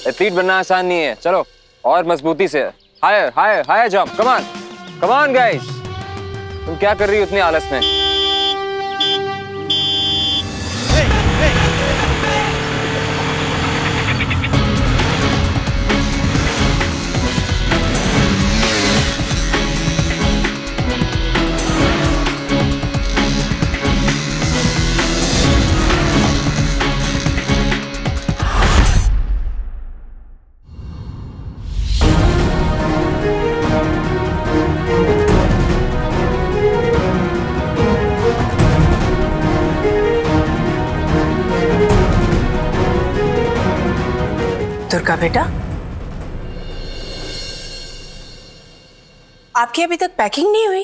Athlete बनना आसान नहीं है। चलो और मजबूती से, higher higher higher jump, come on come on guys. तुम क्या कर रही हो इतने आलस में? दुर्गा बेटा, आपकी अभी तक पैकिंग नहीं हुई?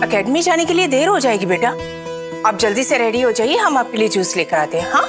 एकेडमी जाने के लिए देर हो जाएगी बेटा। आप जल्दी से रेडी हो जाइए, हम आपके लिए जूस लेकर आते हैं। हाँ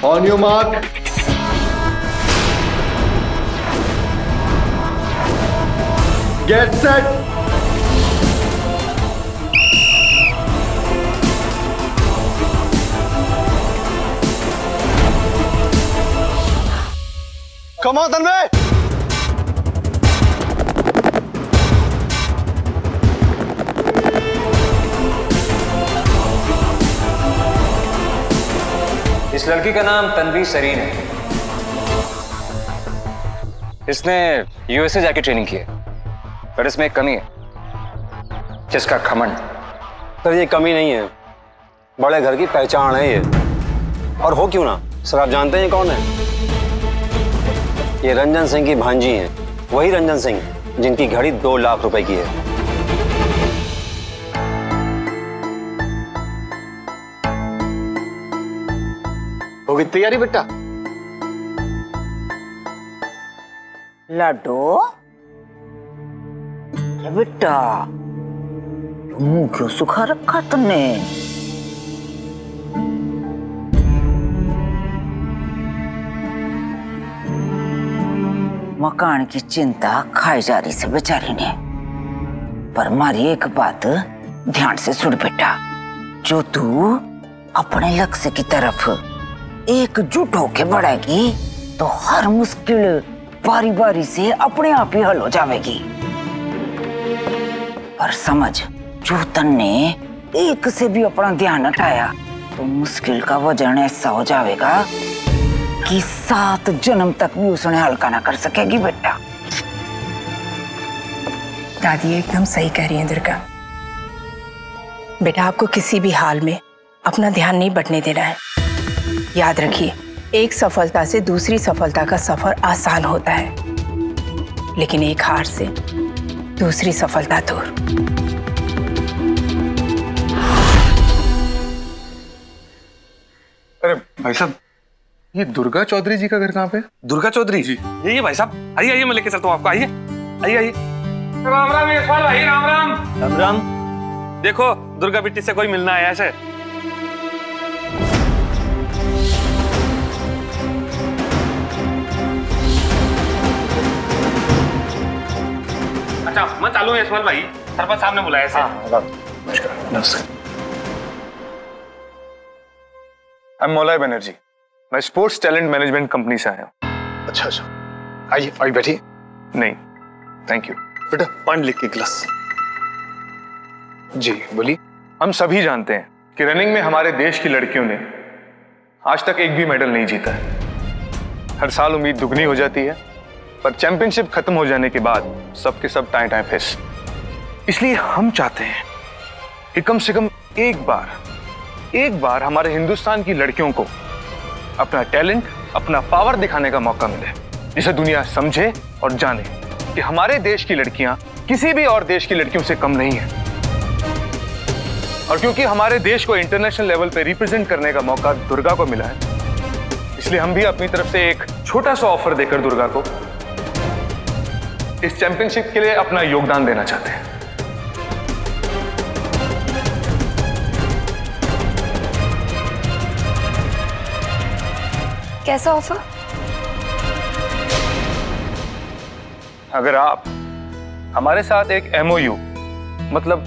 On your mark. Get set. Come on, Tanvay. इस लड़की का नाम तन्वी सरीन है। इसने यूएसए जाके ट्रेनिंग की है, पर इसमें एक कमी है, जिसका घमंड। सर ये कमी नहीं है, बड़े घर की पहचान है ये। और हो क्यों ना, सर आप जानते हैं कौन है? ये रंजन सिंह की भांजी हैं, वही रंजन सिंह जिनकी घड़ी 2 लाख रुपए की है। होगी तैयारी बेटा? लाडो बेटा, मुंह क्यों सुखा रखा तुमने? मकान की चिंता खाई जा रही से बेचारी ने, पर मारी एक बात ध्यान से सुन बेटा, जो तू अपने लक्ष्य की तरफ एकजुट होके बढ़ेगी तो हर मुश्किल बारी बारी से अपने आप ही हल हो जाएगी। पर समझ, जो तन्ने एक से भी अपना ध्यान हटाया तो मुश्किल का वजन ऐसा हो जाएगा कि 7 जन्म तक भी उसने हल्का ना कर सकेगी बेटा। दादी एकदम सही कह रही हैं दुर्गा। बेटा आपको किसी भी हाल में अपना ध्यान नहीं बटने देना है। याद रखिए, एक सफलता से दूसरी सफलता का सफर आसान होता है, लेकिन एक हार से दूसरी सफलता दूर। अरे भाई साहब, ये दुर्गा चौधरी जी का घर कहाँ पे? दुर्गा चौधरी जी, ये भाई साहब, आइए आइए, मैं लेके चलता हूँ आपको। आइए आइए आइए। राम राम यशपाल भाई, राम राम। राम राम। देखो दुर्गा बिट्टी से कोई मिलना आया है। अच्छा मैं चालू हूँ यशपाल भाई, सरपंच साहब ने बुलाया है। नमस्कार नमस्कार। आई एम मौलाय बनर्जी, मैं स्पोर्ट्स टैलेंट मैनेजमेंट कंपनी से आया हूँ। अच्छा अच्छा, आइए आइए बैठिए। नहीं थैंक यू। बेटा पानी लिख के गिलास। जी बोलिए। हम सभी जानते हैं कि रनिंग में हमारे देश की लड़कियों ने आज तक एक भी मेडल नहीं जीता है। हर साल उम्मीद दुगनी हो जाती है पर चैंपियनशिप खत्म हो जाने के बाद सबके सब टाएं टाएं फिस। इसलिए हम चाहते हैं कि कम से कम एक बार हमारे हिंदुस्तान की लड़कियों को अपना टैलेंट, अपना पावर दिखाने का मौका मिले, जिसे दुनिया समझे और जाने कि हमारे देश की लड़कियां किसी भी और देश की लड़कियों से कम नहीं है। और क्योंकि हमारे देश को इंटरनेशनल लेवल पे रिप्रेजेंट करने का मौका दुर्गा को मिला है, इसलिए हम भी अपनी तरफ से एक छोटा सा ऑफर देकर दुर्गा को इस चैंपियनशिप के लिए अपना योगदान देना चाहते हैं। कैसा ऑफर? अगर आप हमारे साथ एक MOU मतलब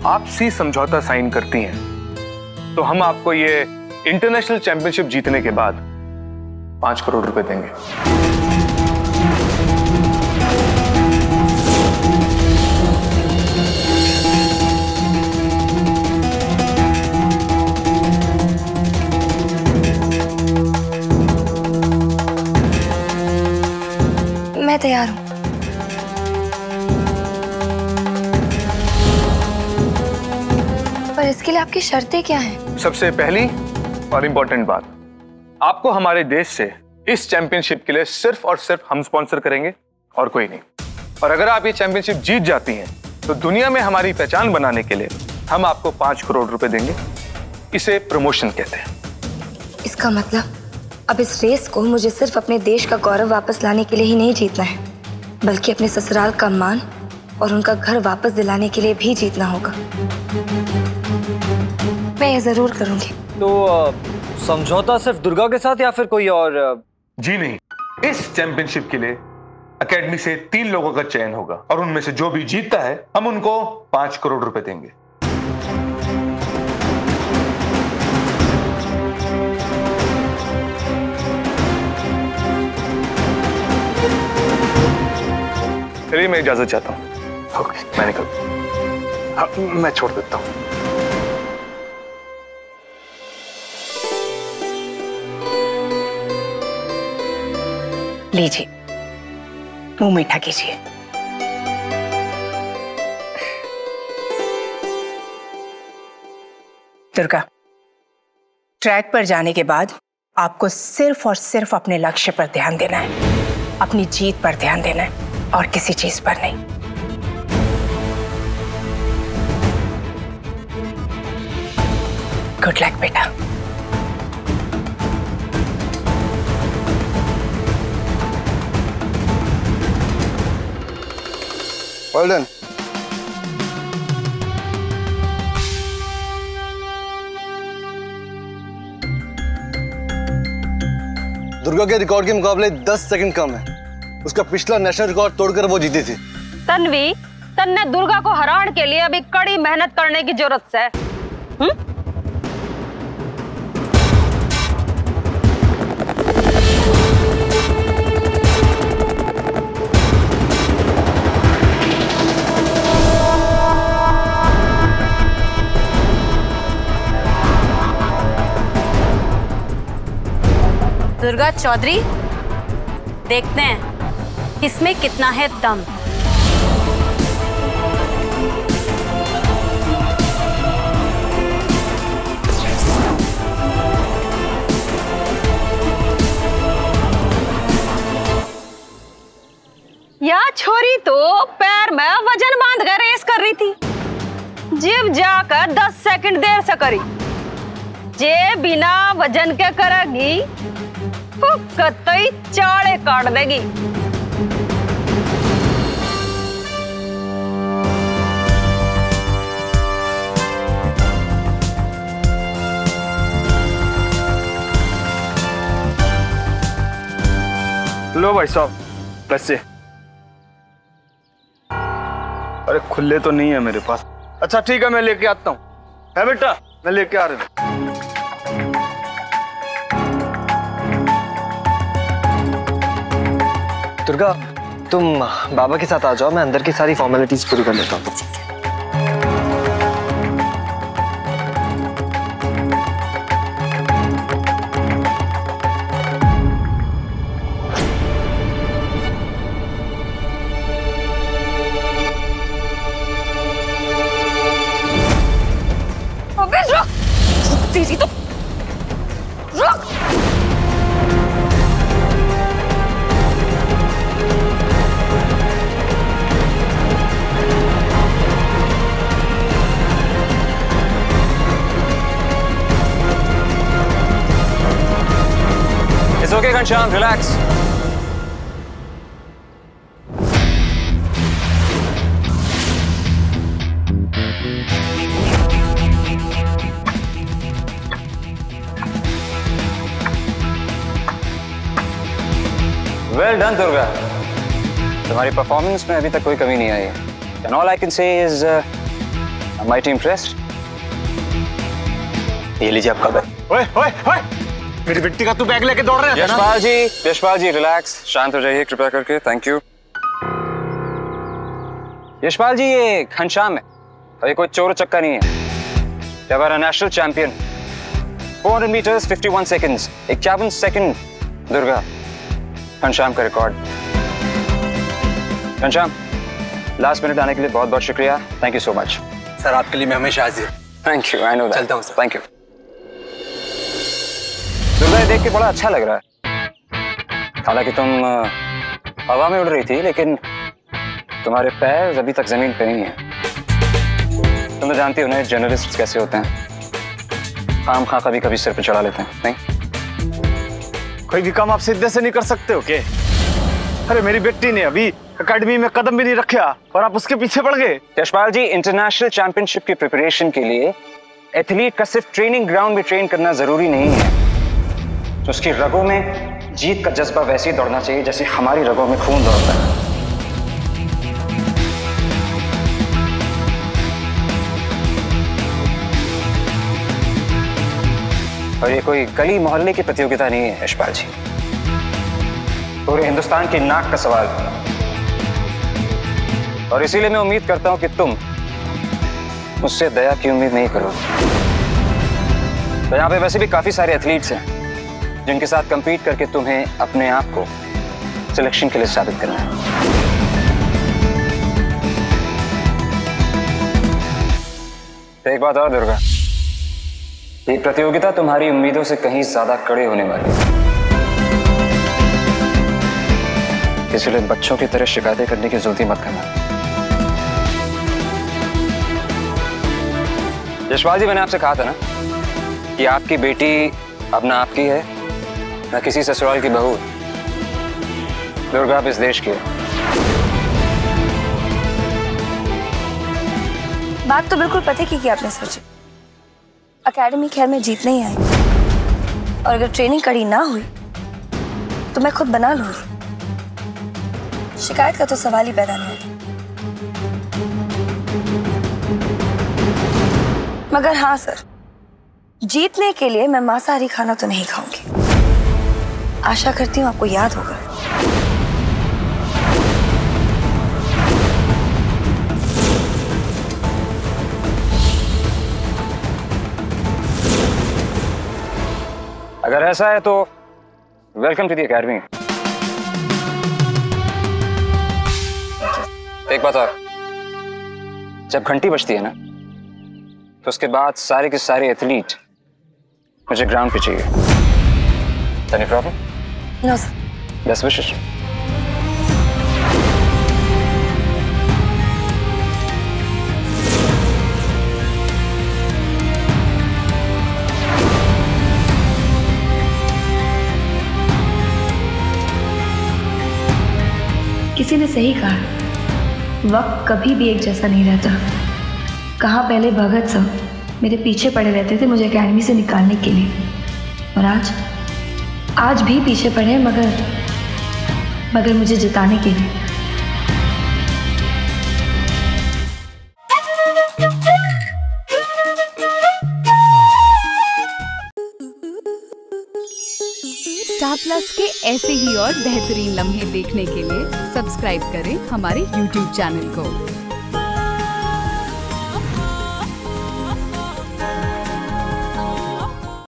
आपसी समझौता साइन करती हैं, तो हम आपको ये इंटरनेशनल चैंपियनशिप जीतने के बाद 5 करोड़ रुपए देंगे। मैं तैयार हूं। पर इसके लिए आपकी शर्तें क्या हैं? सबसे पहली और इंपॉर्टेंट बात, आपको हमारे देश से इस चैंपियनशिप के लिए सिर्फ और सिर्फ हम स्पॉन्सर करेंगे और कोई नहीं। और अगर आप ये चैंपियनशिप जीत जाती हैं, तो दुनिया में हमारी पहचान बनाने के लिए हम आपको 5 करोड़ रुपए देंगे। इसे प्रमोशन कहते हैं। इसका मतलब अब इस रेस को मुझे सिर्फ अपने देश का गौरव वापस लाने के लिए ही नहीं जीतना है, बल्कि अपने ससुराल का मान और उनका घर वापस दिलाने के लिए भी जीतना होगा। मैं ये जरूर करूंगी। तो समझौता सिर्फ दुर्गा के साथ या फिर कोई और? जी नहीं, इस चैंपियनशिप के लिए एकेडमी से 3 लोगों का चयन होगा और उनमें से जो भी जीतता है हम उनको 5 करोड़ रुपए देंगे। चलिए, मैं इजाजत चाहता हूँ। ओके, मैं निकलता हूँ। मैं छोड़ देता हूँ। लीजिए, मुंह मीठा कीजिए। दुर्गा, ट्रैक पर जाने के बाद आपको सिर्फ और सिर्फ अपने लक्ष्य पर ध्यान देना है, अपनी जीत पर ध्यान देना है और किसी चीज पर नहीं। गुड लक बेटा। Well done. दुर्गा के रिकॉर्ड के मुकाबले 10 सेकंड कम है। उसका पिछला नेशनल रिकॉर्ड तोड़कर वो जीती थी। तन्वी, तन्ने दुर्गा को हराने के लिए अभी कड़ी मेहनत करने की जरूरत है। दुर्गा चौधरी, देखते हैं इसमें कितना है दम। यह छोरी तो पैर में वजन बांध कर रेस कर रही थी, जिब जाकर 10 सेकंड देर से करी। जे बिना वजन के करेगी तो कतई चाड़े काट देगी। लो भाई साहब, पैसे। अरे खुले तो नहीं है मेरे पास। अच्छा ठीक है, मैं लेके आता हूँ। है बेटा, मैं लेके आ रहा हूँ। दुर्गा, तुम बाबा के साथ आ जाओ, मैं अंदर की सारी फॉर्मेलिटीज पूरी कर लेता हूँ। Ghanshyam, relax. Well done Durga, तुम्हारी परफॉर्मेंस में अभी तक कोई कमी नहीं आई है। And all I can say is I'm mighty impressed. ये लीजिए आपका बैग। ओए ओए ओए, मेरी बेटी का तू बैग लेके दौड़ रहा है ना? यशपाल जी रिलैक्स, शांत हो जाइए कृपया करके, थैंक यू। यशपाल जी ये घनश्याम है और ये कोई चोर चक्का नहीं है। हमारा national champion 400 meters 51 seconds 51 second Durga, Ghanshyam का रिकॉर्ड। घनश्याम, लास्ट मिनट आने के लिए बहुत बहुत शुक्रिया, thank you so much. Sir आपके लिए मैं हमेशा हाजिर। Thank you, I know that. चलता हूँ सर। Thank you. दुर्गा, ये देख के बड़ा अच्छा लग रहा है। हालांकि तुम हवा में उड़ रही थी, लेकिन तुम्हारे पैर अभी तक जमीन पे नहीं है। तुम तो जानती हो ना जर्नलिस्ट कैसे होते हैं, खाम खा कभी कभी सिर पे चढ़ा लेते हैं। नहीं, कोई भी काम आप सीधे से नहीं कर सकते हो क्या? अरे मेरी बेटी ने अभी एकेडमी में कदम भी नहीं रखा और आप उसके पीछे पड़ गए। यशपाल जी, इंटरनेशनल चैंपियनशिप की प्रिपरेशन के लिए एथलीट का सिर्फ ट्रेनिंग ग्राउंड में ट्रेन करना जरूरी नहीं है। तो उसकी रगों में जीत का जज्बा वैसे ही दौड़ना चाहिए जैसे हमारी रगों में खून दौड़ता है। और ये कोई गली मोहल्ले की प्रतियोगिता नहीं है यशपाल जी, पूरे हिंदुस्तान की नाक का सवाल है। और इसीलिए मैं उम्मीद करता हूं कि तुम मुझसे दया की उम्मीद नहीं करोगे। तो यहाँ पे वैसे भी काफी सारे एथलीट्स हैं जिनके साथ कंपीट करके तुम्हें अपने आप को सिलेक्शन के लिए साबित करना है। तो एक बात और दुर्गा, ये प्रतियोगिता तुम्हारी उम्मीदों से कहीं ज्यादा कड़े होने वाली है, इसलिए बच्चों की तरह शिकायतें करने की जल्दी मत करना। यशपाल जी, मैंने आपसे कहा था ना कि आपकी बेटी अब ना आपकी है ना किसी ससुराल की बहू। दुर्गा अब इस देश की है। बात तो बिल्कुल पते की आपने सोची। एकेडमी खैर में जीतने ही आई, और अगर ट्रेनिंग कड़ी ना हुई तो मैं खुद बना लूंगी। शिकायत का तो सवाल ही पैदा नहीं होता। मगर हाँ सर, जीतने के लिए मैं मांसाहारी खाना तो नहीं खाऊंगी। आशा करती हूँ आपको याद होगा। अगर ऐसा है तो वेलकम टू द एकेडमी। एक बात और, जब घंटी बजती है ना तो उसके बाद सारे के सारे एथलीट मुझे ग्राउंड पे चाहिए। Any problem? No sir. Best wishes. किसी ने सही कहा, वक्त कभी भी एक जैसा नहीं रहता। कहाँ पहले भगत सब मेरे पीछे पड़े रहते थे मुझे एकेडमी से निकालने के लिए, और आज भी पीछे पड़े हैं मगर मुझे जिताने के लिए। स्टार प्लस के ऐसे ही और बेहतरीन लम्हे देखने के लिए सब्सक्राइब करें हमारे YouTube चैनल को।